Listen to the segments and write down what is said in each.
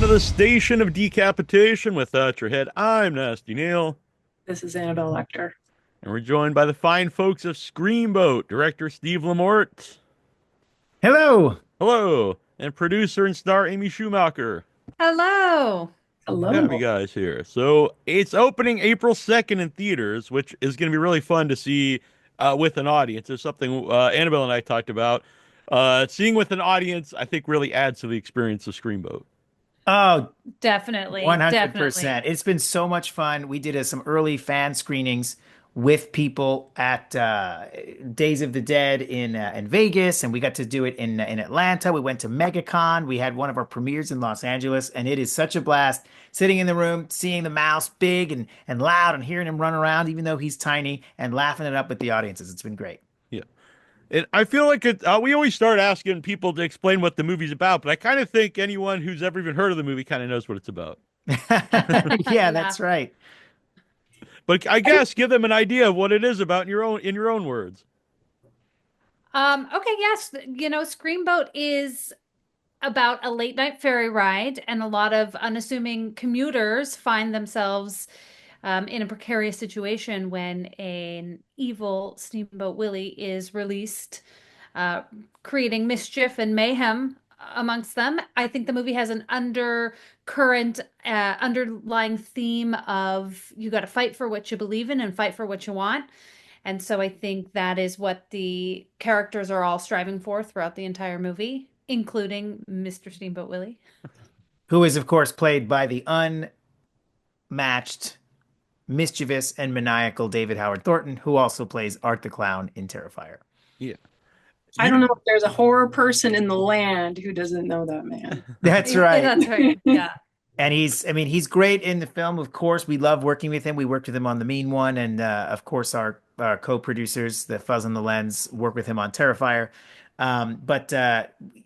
the station of decapitation without your head. I'm Nasty Neal, This is Annabelle Lecter. and we're joined by the fine folks of Screamboat, director Steve LaMorte. Hello. Hello, and producer and star Amy Schumacher. Hello. Good to have you Hello. guys here. So it's opening April 2nd in theaters, which is going to be really fun to see with an audience. It's something Annabelle and I talked about. Seeing with an audience, I think, really adds to the experience of Screamboat. Oh, Definitely, 100%. definitely. It's been so much fun. We did some early fan screenings with people at Days of the Dead in Vegas, and we got to do it in Atlanta. We went to MegaCon. We had one of our premieres in Los Angeles, and it is such a blast sitting in the room, seeing the mouse big and loud, and hearing him run around, even though he's tiny, and laughing it up with the audiences. It's been great. Yeah. I feel like we always start asking people to explain what the movie's about, but I kind of think anyone who's ever even heard of the movie kind of knows what it's about. Yeah, Yeah. that's right. But I guess give them an idea of what it is about in your own words. Okay, yes. Screamboat is about a late night ferry ride, and a lot of unassuming commuters find themselves in a precarious situation when an evil Steamboat Willie is released, uh, creating mischief and mayhem amongst them. I think the movie has an undercurrent, underlying theme of you got to fight for what you believe in and fight for what you want. And so I think that is what the characters are all striving for throughout the entire movie, including Mr. Steamboat Willie. Who is, of course, played by the unmatched mischievous and maniacal David Howard Thornton, who also plays Art the Clown in Terrifier. Yeah. I You don't know if there's a horror person in the land who doesn't know that man. That's right. That's right. Yeah. And he's great in the film, of course. We love working with him. We worked with him on The Mean One. And of course, our co-producers, the Fuzz on the Lens, work with him on Terrifier. But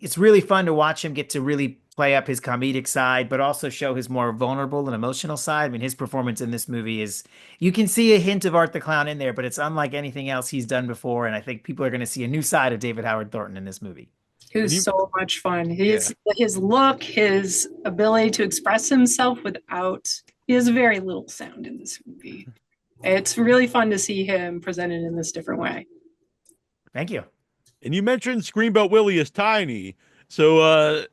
it's really fun to watch him get to really play up his comedic side, but also show his more vulnerable and emotional side. I mean, his performance in this movie is, you can see a hint of Art the Clown in there, but it's unlike anything else he's done before. And I think people are going to see a new side of David Howard Thornton in this movie. Who's you so much fun. yeah. His look, his ability to express himself without he has very little sound in this movie. It's really fun to see him presented in this different way. Thank you. And you mentioned Screamboat Willie is tiny, so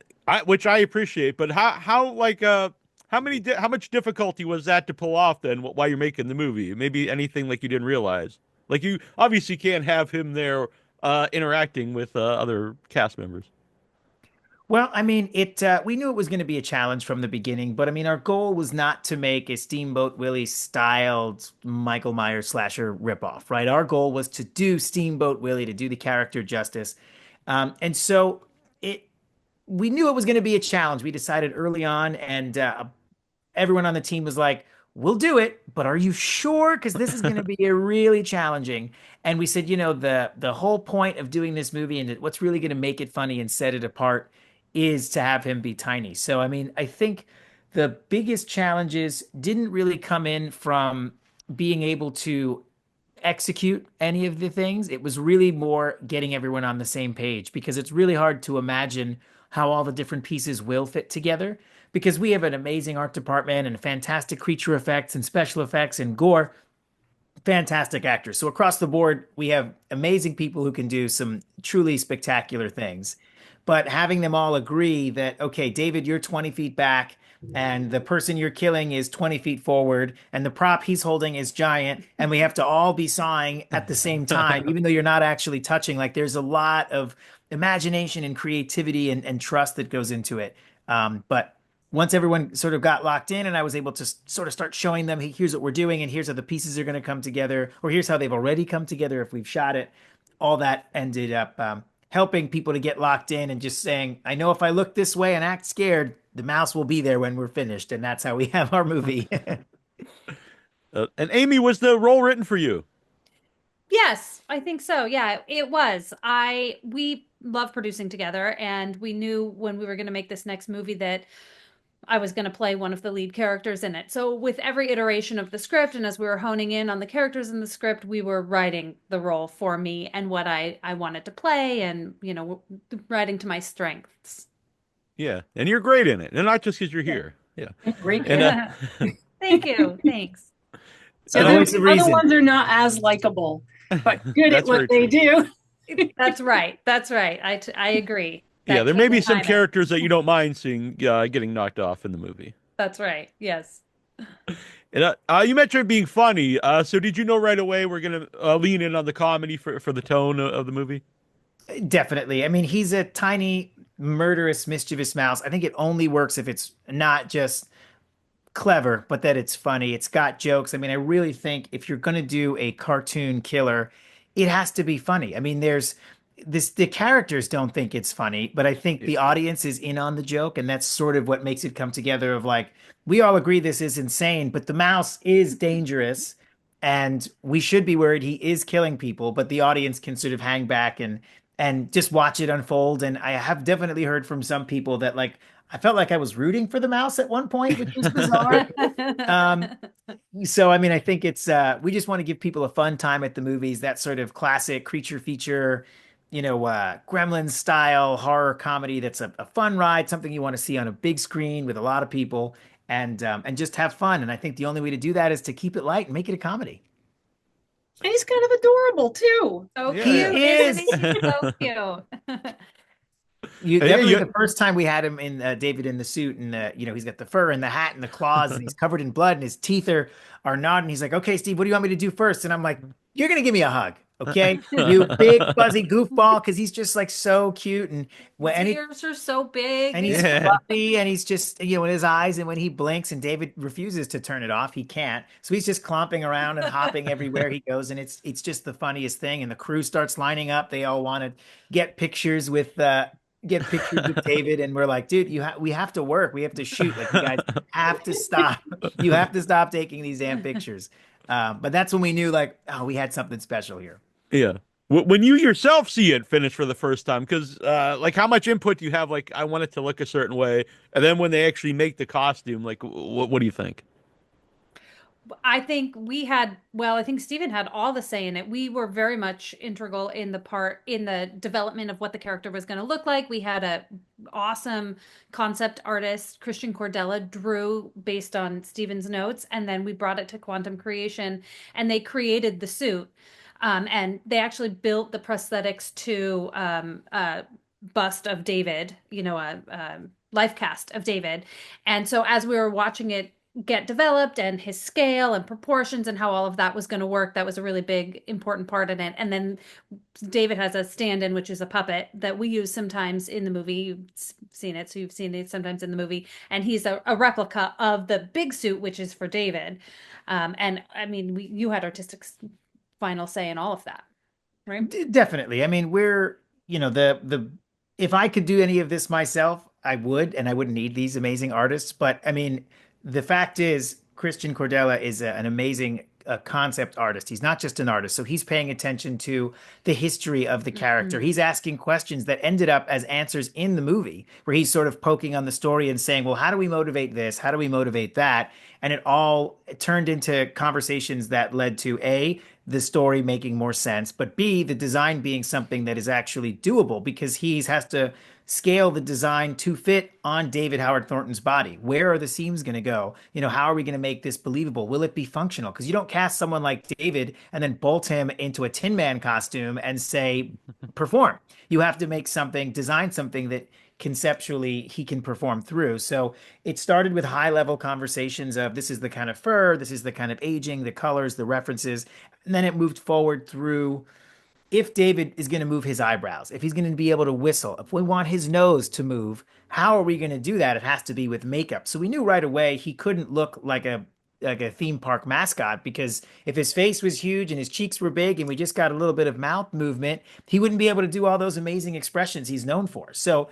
which I appreciate. But how much difficulty was that to pull off then while you're making the movie? Maybe anything like you didn't realize. Like you obviously can't have him there interacting with other cast members. Well, I mean, it we knew it was going to be a challenge from the beginning, but I mean, our goal was not to make a Steamboat Willie styled Michael Myers slasher ripoff, right? Our goal was to do Steamboat Willie, to do the character justice. And so it we knew it was going to be a challenge. We decided early on, and everyone on the team was like, "We'll do it, but are you sure? Because this is going to be a really challenging." And we said, the whole point of doing this movie and what's really going to make it funny and set it apart is to have him be tiny. So, I mean, I think the biggest challenges didn't really come in from being able to execute any of the things. It was really more getting everyone on the same page because it's really hard to imagine how all the different pieces will fit together because we have an amazing art department and fantastic creature effects and special effects and gore, fantastic actors. So across the board, we have amazing people who can do some truly spectacular things. But having them all agree that, okay, David, you're 20 feet back, and the person you're killing is 20 feet forward, and the prop he's holding is giant, and we have to all be sawing at the same time, even though you're not actually touching. Like there's a lot of imagination and creativity and trust that goes into it. But once everyone sort of got locked in and I was able to sort of start showing them, hey, here's what we're doing and here's how the pieces are going to come together, or here's how they've already come together if we've shot it, all that ended up helping people to get locked in and just saying, I know if I look this way and act scared, the mouse will be there when we're finished. And that's how we have our movie. And Amy, was the role written for you? Yes, I think so. Yeah, it was. We love producing together, and we knew when we were going to make this next movie that I was going to play one of the lead characters in it. So with every iteration of the script and as we were honing in on the characters in the script, we were writing the role for me and what I wanted to play and, writing to my strengths. Yeah, and you're great in it, and not just because you're Yeah. here. Yeah, Great and kid. Thank you. Thanks. So and the Always a other reason. ones are not as likable, but good at that's what very they true. do. That's right. That's right. I agree. Yeah, That there may takes be some time in. characters that you don't mind seeing getting knocked off in the movie. That's right. Yes. And you mentioned it being funny. So did you know right away we're gonna lean in on the comedy for the tone of the movie? Definitely. I mean, he's a tiny, murderous, mischievous mouse. I think it only works if it's not just clever, but that it's funny. It's got jokes. I mean, I really think if you're going to do a cartoon killer, it has to be funny. I mean, there's the characters don't think it's funny, but I think Yeah. the audience is in on the joke, and that's sort of what makes it come together of like, we all agree this is insane, but the mouse is dangerous. And we should be worried he is killing people, but the audience can sort of hang back and just watch it unfold. And I have definitely heard from some people that like I felt like I was rooting for the mouse at one point, which was bizarre. Um, so I mean, I think it's we just want to give people a fun time at the movies, that sort of classic creature feature, Gremlins style horror comedy that's a fun ride, something you want to see on a big screen with a lot of people and just have fun. And I think the only way to do that is to keep it light and make it a comedy. And he's kind of adorable too. So Yeah, He cute, isn't is. he? He's so cute. You Yeah, definitely the first time we had him in David in the suit and he's got the fur and the hat and the claws and he's covered in blood and his teeth are nodding. He's like, "Okay, Steve, what do you want me to do first?" And I'm like, "You're gonna give me a hug, okay? You big fuzzy goofball," because he's just like so cute and when His and, ears are so big. and he's Yeah. fluffy and he's just in his eyes and when he blinks and David refuses to turn it off, he can't. So he's just clomping around and hopping everywhere he goes and it's just the funniest thing. And the crew starts lining up. They all want to get pictures with David and we're like, dude, we have to work. We have to shoot. Like you guys have to stop. You have to stop taking these damn pictures. But that's when we knew like, oh, we had something special here. Yeah. When you yourself see it finished for the first time, because like how much input do you have? Like I want it to look a certain way, and then when they actually make the costume, like what do you think? I think I think Stephen had all the say in it. We were very much integral in the development of what the character was going to look like. We had a awesome concept artist, Christian Cordella, drew based on Stephen's notes, and then we brought it to Quantum Creation, and they created the suit. And they actually built the prosthetics to a bust of David, a life cast of David. And so as we were watching it get developed and his scale and proportions and how all of that was going to work, that was a really big important part in it. And then David has a stand-in, which is a puppet that we use sometimes in the movie. You've seen it, so you've seen it sometimes in the movie, and he's a replica of the big suit, which is for David. And I mean, you had artistic final say in all of that, right? Definitely. I mean, we're, the if I could do any of this myself, I would, and I wouldn't need these amazing artists. But I mean, the fact is, Christian Cordella is an amazing concept artist. He's not just an artist. So he's paying attention to the history of the character. Mm-hmm. He's asking questions that ended up as answers in the movie, where he's sort of poking on the story and saying, well, how do we motivate this? How do we motivate that? And it all turned into conversations that led to A, the story making more sense, but B, the design being something that is actually doable because he has to scale the design to fit on David Howard Thornton's body. Where are the seams going to go? How are we going to make this believable? Will it be functional? Because you don't cast someone like David and then bolt him into a Tin Man costume and say, perform. You have to make something, design something that conceptually he can perform through. So it started with high level conversations of this is the kind of fur, this is the kind of aging, the colors, the references. And then it moved forward through if David is going to move his eyebrows, if he's going to be able to whistle, if we want his nose to move, how are we going to do that? It has to be with makeup. So we knew right away he couldn't look like a theme park mascot because if his face was huge and his cheeks were big and we just got a little bit of mouth movement, he wouldn't be able to do all those amazing expressions he's known for. So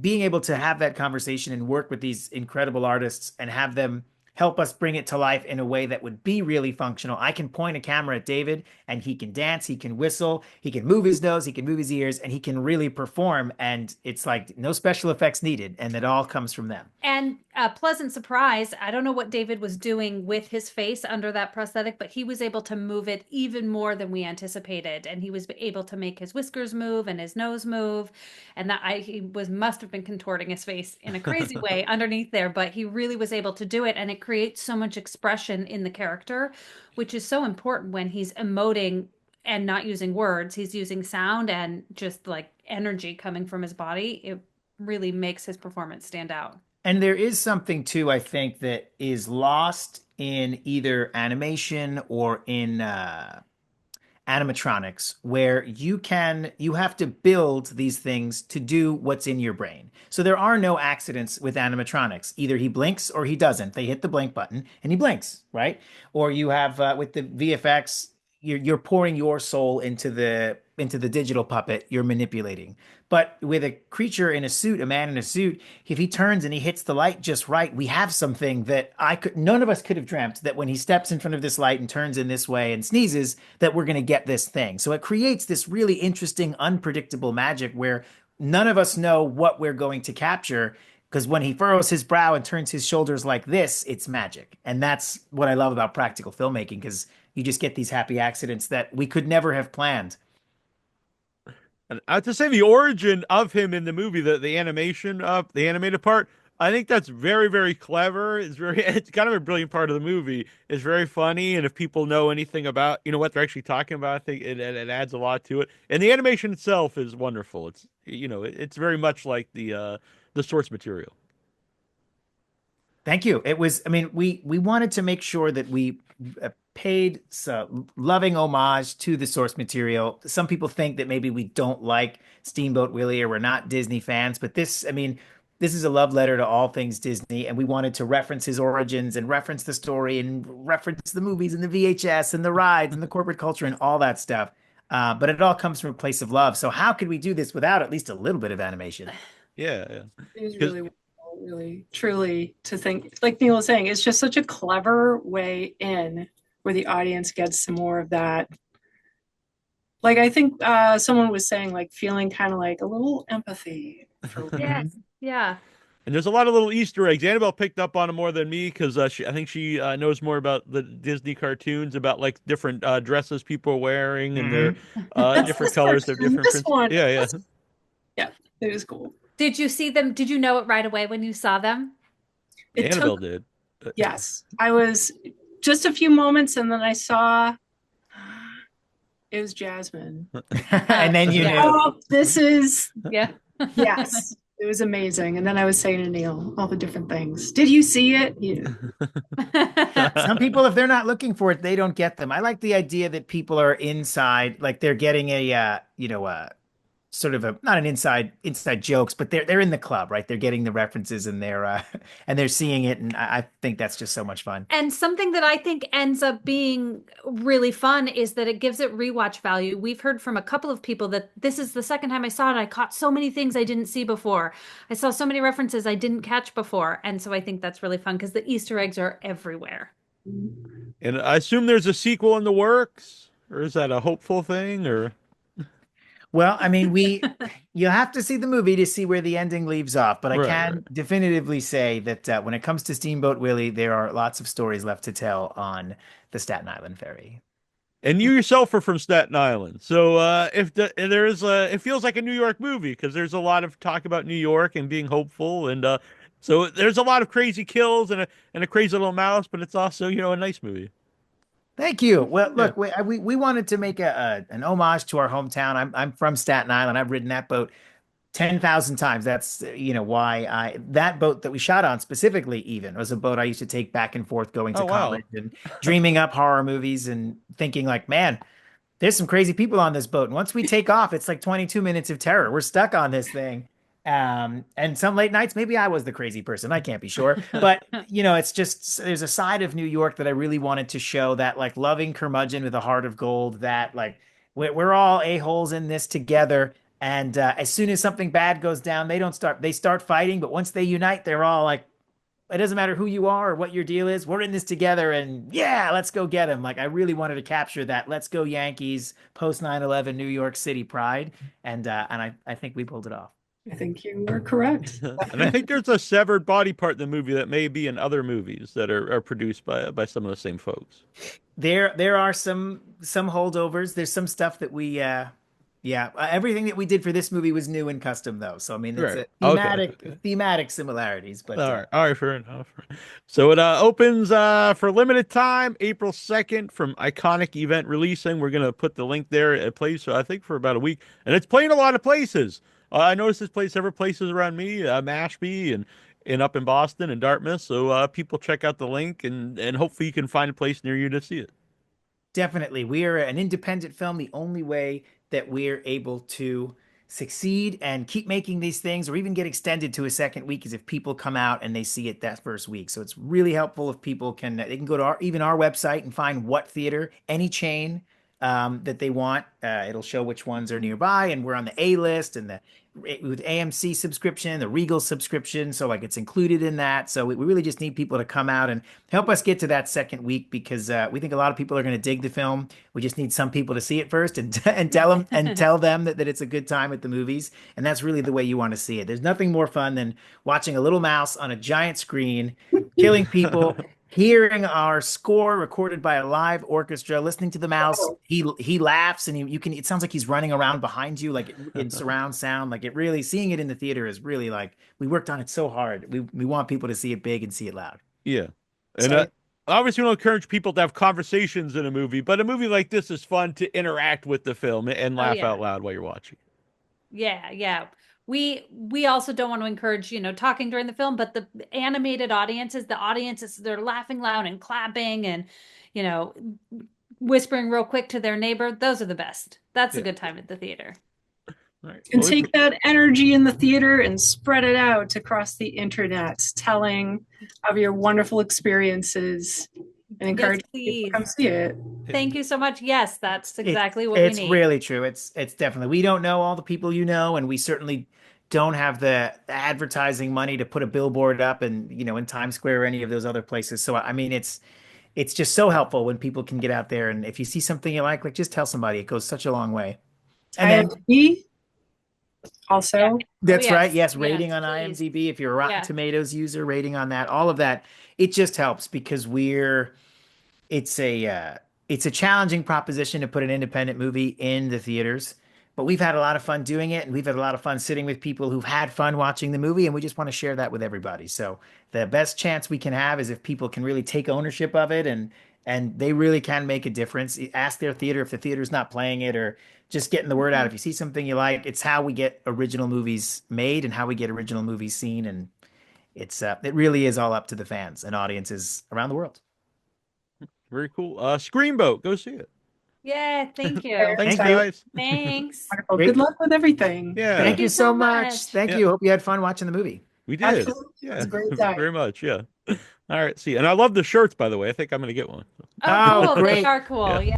being able to have that conversation and work with these incredible artists and have them help us bring it to life in a way that would be really functional. I can point a camera at David and he can dance, he can whistle, he can move his nose, he can move his ears, and he can really perform. And it's like no special effects needed. And it all comes from them. And a pleasant surprise, I don't know what David was doing with his face under that prosthetic, but he was able to move it even more than we anticipated. And he was able to make his whiskers move and his nose move. And he must have been contorting his face in a crazy way underneath there, but he really was able to do it. And it creates so much expression in the character, which is so important when he's emoting and not using words. He's using sound and just like energy coming from his body. It really makes his performance stand out. And there is something too, I think, that is lost in either animation or in animatronics, where you have to build these things to do what's in your brain. So there are no accidents with animatronics. Either he blinks or he doesn't. They hit the blink button and he blinks, right? Or you have with the VFX, you're pouring your soul into the digital puppet you're manipulating. But with a creature in a suit, a man in a suit, if he turns and he hits the light just right, we have something that none of us could have dreamt, that when he steps in front of this light and turns in this way and sneezes, that we're going to get this thing. So it creates this really interesting, unpredictable magic where none of us know what we're going to capture. Because when he furrows his brow and turns his shoulders like this, it's magic. And that's what I love about practical filmmaking, because you just get these happy accidents that we could never have planned. And I have to say, the origin of him in the movie, the animation of the animated part, I think that's very, very clever. It's kind of a brilliant part of the movie. It's very funny, and if people know anything about, what they're actually talking about, I think it adds a lot to it. And the animation itself is wonderful. It's very much like the source material. Thank you. It was, I mean, we wanted to make sure that we paid some loving homage to the source material. Some people think that maybe we don't like Steamboat Willie or we're not Disney fans, but this, I mean, this is a love letter to all things Disney, and we wanted to reference his origins and reference the story and reference the movies and the VHS and the rides and the corporate culture and all that stuff. But it all comes from a place of love. So how could we do this without at least a little bit of animation? Yeah, yeah. It was really wonderful, really, truly to think, like Neal was saying, it's just such a clever way in where the audience gets some more of that. Like, I think someone was saying, like, feeling kind of like a little empathy for Yes. Yeah. And there's a lot of little Easter eggs. Annabelle picked up on it more than me because I think she knows more about the Disney cartoons, about like different dresses people are wearing and their different colors, their different this one. Yeah, yeah. Yeah, it was cool. Did you see them? Did you know it right away when you saw them? It Annabelle took, did. yes, I was just a few moments, and then I saw it was Jasmine. And then you Yeah. knew. Oh, this is Yeah. yes. It was amazing. And then I was saying to Neal all the different things. Did you see it? Yeah. Some people, if they're not looking for it, they don't get them. I like the idea that people are inside, like they're getting sort of a, not an inside jokes, but they're in the club, right? They're getting the references and they're seeing it, and I think that's just so much fun. And something that I think ends up being really fun is that it gives it rewatch value. We've heard from a couple of people that this is the second time I saw it. I caught so many things I didn't see before. I saw so many references I didn't catch before. And so I think that's really fun because the Easter eggs are everywhere. And I assume there's a sequel in the works, or is that a hopeful thing, or? Well, I mean, you have to see the movie to see where the ending leaves off, but I can Right. definitively say that when it comes to Steamboat Willie, there are lots of stories left to tell on the Staten Island Ferry. And you yourself are from Staten Island, so it feels like a New York movie because there's a lot of talk about New York and being hopeful, and so there's a lot of crazy kills and a crazy little mouse, but it's also a nice movie. Thank you. Well, Yeah. look, we wanted to make an homage to our hometown. I'm from Staten Island. I've ridden that boat 10,000 times. That's why that boat that we shot on specifically even was a boat I used to take back and forth going to Oh, wow. college and dreaming up horror movies and thinking like, man, there's some crazy people on this boat. And once we take off, it's like 22 minutes of terror. We're stuck on this thing. And some late nights, maybe I was the crazy person. I can't be sure. But, it's just, there's a side of New York that I really wanted to show, that like loving curmudgeon with a heart of gold, that like we're all a-holes in this together. And as soon as something bad goes down, they start fighting. But once they unite, they're all like it doesn't matter who you are or what your deal is. We're in this together, and yeah, let's go get them. Like I really wanted to capture that "Let's go Yankees" post 9/11 New York City pride, and I think we pulled it off. I think you were correct. And I think there's a severed body part in the movie that may be in other movies that are produced by some of the same folks. There are some holdovers. There's some stuff that we yeah, everything that we did for this movie was new and custom though. So I mean, it's Right. a Okay. Okay. thematic similarities, but All right. All right. Fair enough. So it opens for limited time, April 2nd from Iconic Event Releasing. We're gonna put the link there. It plays, I think, for about a week, and it's playing a lot of places. I noticed this plays several places around me, Mashpee and up in Boston and Dartmouth. So people check out the link, and hopefully you can find a place near you to see it. definitely. We are an independent film. The only way that we're able to succeed and keep making these things or even get extended to a second week is if people come out and they see it that first week. So it's really helpful if people can they can go to even our website and find what theater, any chain that they want. It'll show which ones are nearby, and we're on the A list and the with AMC subscription, the Regal subscription. So like it's included in that. So we really just need people to come out and help us get to that second week because we think a lot of people are going to dig the film. We just need some people to see it first and tell them that it's a good time at the movies. And that's really the way you want to see it. There's nothing more fun than watching a little mouse on a giant screen, killing people. Hearing our score recorded by a live orchestra, listening to the mouse, he laughs and you can. It sounds like he's running around behind you, like in surround sound. Like it really, seeing it in the theater is really like we worked on it so hard. We want people to see it big and see it loud. Yeah. And So obviously, we don't encourage people to have conversations in a movie, but a movie like this is fun to interact with the film and Oh laugh yeah. out loud while you're watching. Yeah, yeah. We also don't want to encourage, talking during the film, but the animated audiences, they're laughing loud and clapping and, you know, whispering real quick to their neighbor. Those are the best. That's a Yeah. good time at the theater. All right. And Well, take that energy in the theater and spread it out across the internet, telling of your wonderful experiences and encourage people please. to come see it. Thank you so much. Yes, that's exactly what it's we need. really true. It's definitely we don't know all the people you know, and we certainly don't have the advertising money to put a billboard up and in Times Square or any of those other places. So I mean, it's just so helpful when people can get out there and if you see something you like just tell somebody. It goes such a long way. And then IMDb also. Yeah. that's yes. right. Yes, Yes, rating on please. IMDb. If you're a Rotten Yeah. Tomatoes user, rating on that, all of that, it just helps because it's a challenging proposition to put an independent movie in the theaters, but we've had a lot of fun doing it, and we've had a lot of fun sitting with people who've had fun watching the movie, and we just want to share that with everybody. So the best chance we can have is if people can really take ownership of it and they really can make a difference. Ask their theater if the theater's not playing it or just getting the word out. If you see something you like, it's how we get original movies made and how we get original movies seen. And it really is all up to the fans and audiences around the world. very cool. Screamboat, go see it. Yeah, thank you. Thanks, Thank you. guys. Thanks. Wonderful. Great. Good luck with everything. Yeah, Thank you so much. much. Thank Yeah. you. Hope you had fun watching the movie. we did. Absolutely. Yeah, It's a great time. very much. Yeah. All right. See, and I love the shirts, by the way. I think I'm gonna get one. Oh, Oh, cool. They great. are cool. Yeah. Yeah.